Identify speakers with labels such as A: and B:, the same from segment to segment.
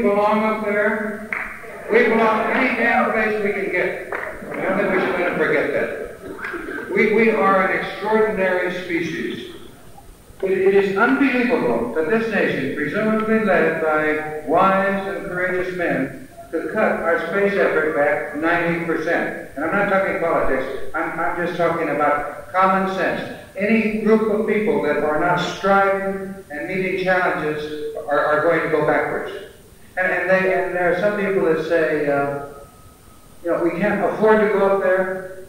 A: belong up there? We belong any damn place we can get. I don't think we should let them forget that. We are an extraordinary species. It is unbelievable that this nation, presumably led by wise and courageous men, could cut our space effort back 90%. And I'm not talking politics, I'm just talking about common sense. Any group of people that are not striving and meeting challenges are going to go backwards. And there are some people that say, we can't afford to go up there.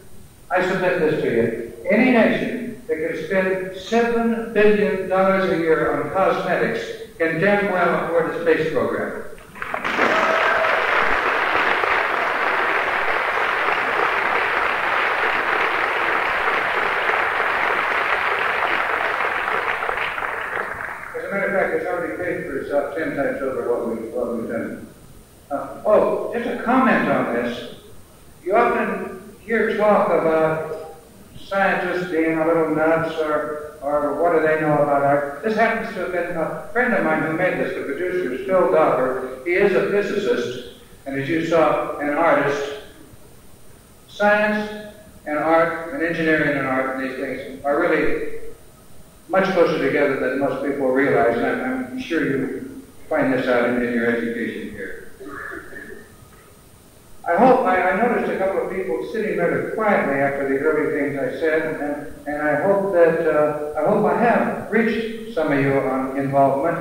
A: I submit this to you. Any nation that can spend $7 billion a year on cosmetics can damn well afford a space program. As a matter of fact, it's already paid for itself 10 times over what we've done. Just a comment on this. You often hear talk about scientists being a little nuts or what do they know about art. This happens to have been a friend of mine who made this, the producer, Phil Dauber. He is a physicist, and as you saw, an artist. Science and art and engineering and art and these things are really much closer together than most people realize, and I'm sure you find this out in your education here. I noticed a couple of people sitting rather quietly after the early things I said, and I hope I have reached some of you on involvement,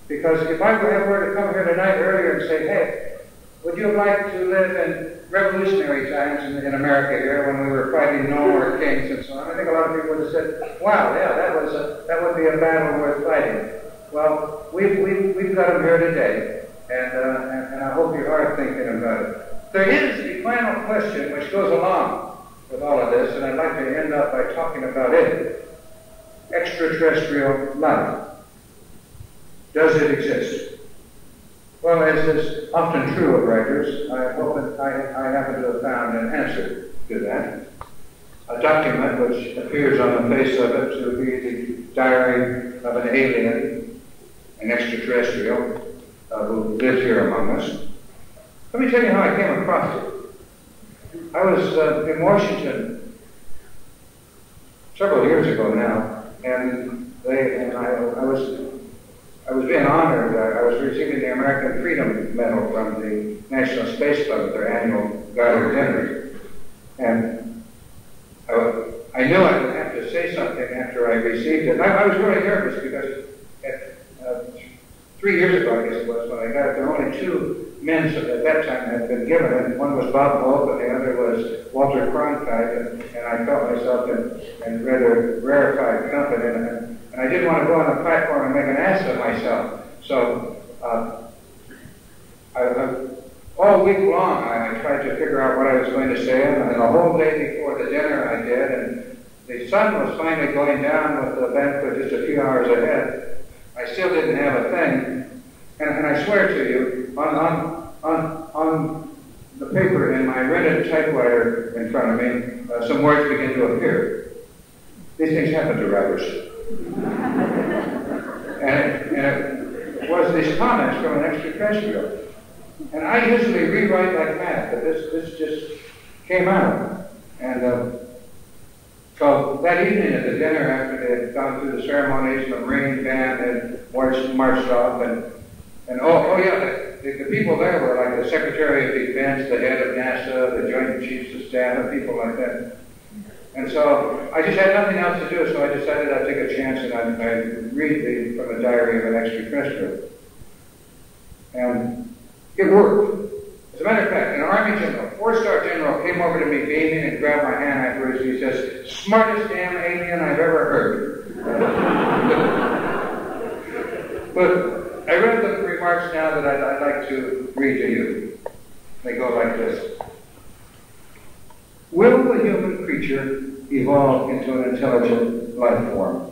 A: because if I were to come here tonight earlier and say, hey, would you like to live in revolutionary times in America here when we were fighting no more kings and so on, I think a lot of people would have said, wow, yeah, that would be a battle worth fighting. Well, we've got them here today, and I hope you are thinking about it. There is a final question which goes along with all of this, and I'd like to end up by talking about it. Extraterrestrial life. Does it exist? Well, as is often true of writers, I happen to have found an answer to that. A document which appears on the face of it to be the diary of an alien, an extraterrestrial, who lives here among us. Let me tell you how I came across it. I was in Washington several years ago now, and I was being honored. I was receiving the American Freedom Medal from the National Space Club at their annual gala dinner, and I knew I would have to say something after I received it. I was really nervous because 3 years ago, I guess it was, when I got it, there were only two men at that time had been given it. One was Bob Hope, and the other was Walter Cronkite, and I felt myself in rather rarefied company, and I didn't want to go on the platform and make an ass of myself. So all week long, I tried to figure out what I was going to say, and the whole day before the dinner I did, and the sun was finally going down with the banquet just a few hours ahead. I still didn't have a thing, and I swear to you, on the paper in my rented typewriter in front of me, some words begin to appear. These things happen to writers. and it was these comments from an extraterrestrial. And I usually rewrite like mad, but this just came out. And so that evening at the dinner, after they had gone through the ceremonies, the Marine band had marched off, and the people there were like the Secretary of Defense, the head of NASA, the Joint Chiefs of Staff, and people like that. And so I just had nothing else to do, so I decided I'd take a chance and I'd read from the diary of an extraterrestrial. And it worked. As a matter of fact, an Army general, 4-star general, came over to me beaming and grabbed my hand afterwards, and he says, "Smartest damn alien I've ever heard." But I read the remarks now that I'd like to read to you. They go like this. Will the human creature evolve into an intelligent life form?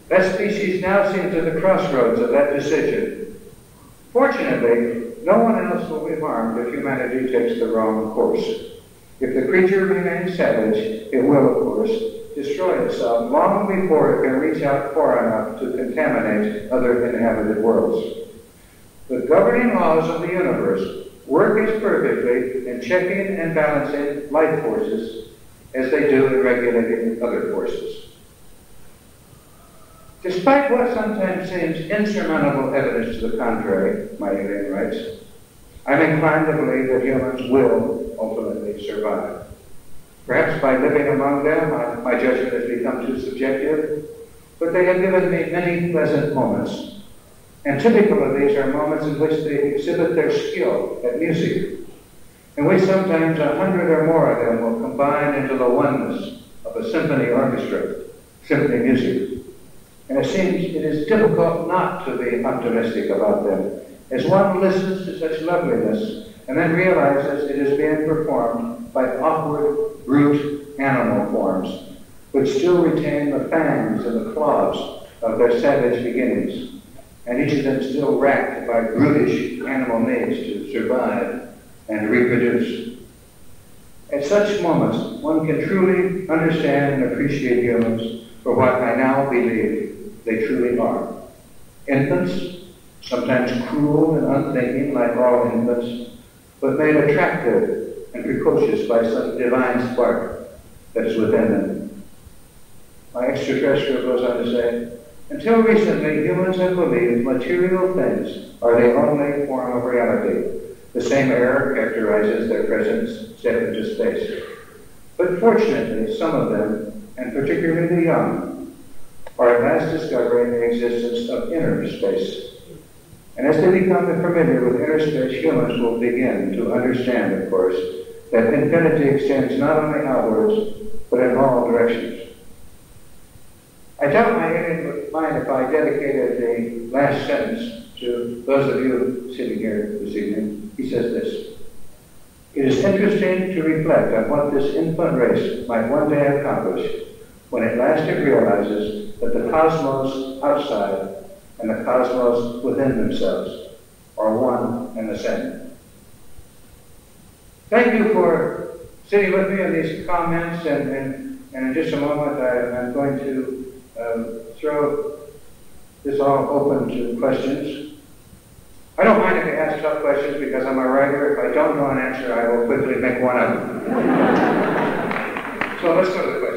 A: That species now seems at the crossroads of that decision. Fortunately, no one else will be harmed if humanity takes the wrong course. If the creature remains savage, it will, of course, destroy itself long before it can reach out far enough to contaminate other inhabited worlds. The governing laws of the universe work as perfectly in checking and balancing life forces as they do in regulating other forces. Despite what sometimes seems insurmountable evidence to the contrary, my alien writes, I'm inclined to believe that humans will ultimately survive. Perhaps by living among them, my judgment has become too subjective, but they have given me many pleasant moments. And typical of these are moments in which they exhibit their skill at music, in which sometimes 100 or more of them will combine into the oneness of a symphony orchestra, symphony music. And it seems it is difficult not to be optimistic about them, as one listens to such loveliness and then realizes it is being performed by awkward, brute animal forms, which still retain the fangs and the claws of their savage beginnings, and each of them still racked by brutish animal needs to survive and reproduce. At such moments, one can truly understand and appreciate humans for what I now believe they truly are. Infants, sometimes cruel and unthinking like all infants, but made attractive and precocious by some divine spark that is within them. My extraterrestrial goes on to say, until recently, humans have believed material things are the only form of reality. The same error characterizes their present step into space. But fortunately, some of them, and particularly the young, are at last discovering the existence of inner space. And as they become familiar with inner space, humans will begin to understand, of course, that infinity extends not only outwards, but in all directions. I doubt my alien would mind if I dedicated the last sentence to those of you sitting here this evening. He says this: it is interesting to reflect on what this infant race might one day accomplish when at last it realizes that the cosmos outside and the cosmos within themselves are one and the same. Thank you for sitting with me in these comments, and in just a moment I'm going to throw this all open to questions. I don't mind if you ask tough questions because I'm a writer. If I don't know an answer, I will quickly make one up. So let's go to the questions.